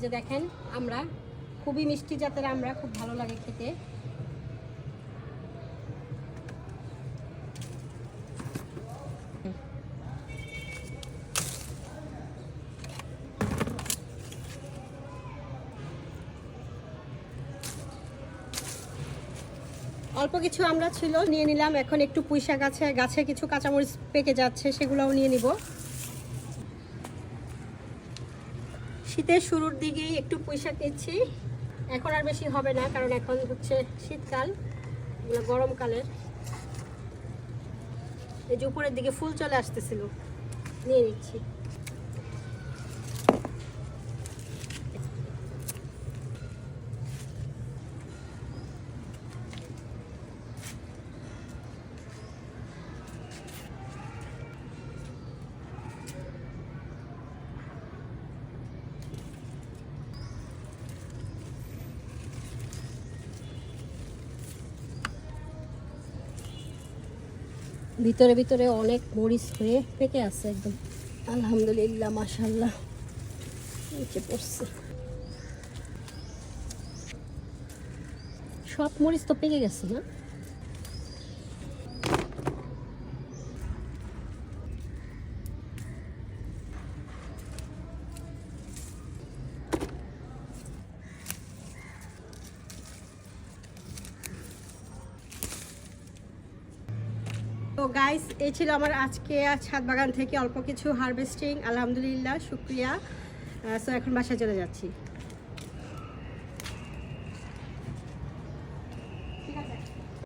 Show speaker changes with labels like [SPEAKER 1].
[SPEAKER 1] যে দেখেন আমরা খুবই মিষ্টি জাতের, আমরা খুব ভালো লাগে খেতে। অল্প কিছু আমরা ছিল নিয়ে নিলাম। এখন একটু পুঁইশাক আছে, গাছে কিছু কাঁচামরিচ পেকে যাচ্ছে, সেগুলোও নিয়ে নিব। শীতের শুরুর দিকেই একটু পুঁইশাক নিচ্ছি, এখন আর বেশি হবে না, কারণ এখন হচ্ছে শীতকাল, এগুলো গরমকালের। এই যে উপরের দিকে ফুল চলে আসতেছিল, নিয়ে নিচ্ছি। ভিতরে ভিতরে অনেক মরিচ হয়ে পেকে আছে একদম, আলহামদুলিল্লাহ, মাশাআল্লাহ। নিচে পড়ছে সব মরিচ, তো পেকে গেছে না? তো গাইস, এই ছিল আমার আজকে ছাদ বাগান থেকে অল্প কিছু হারভেস্টিং, আলহামদুলিল্লাহ, শুকরিয়া। সো এখন বাসায় চলে যাচ্ছি।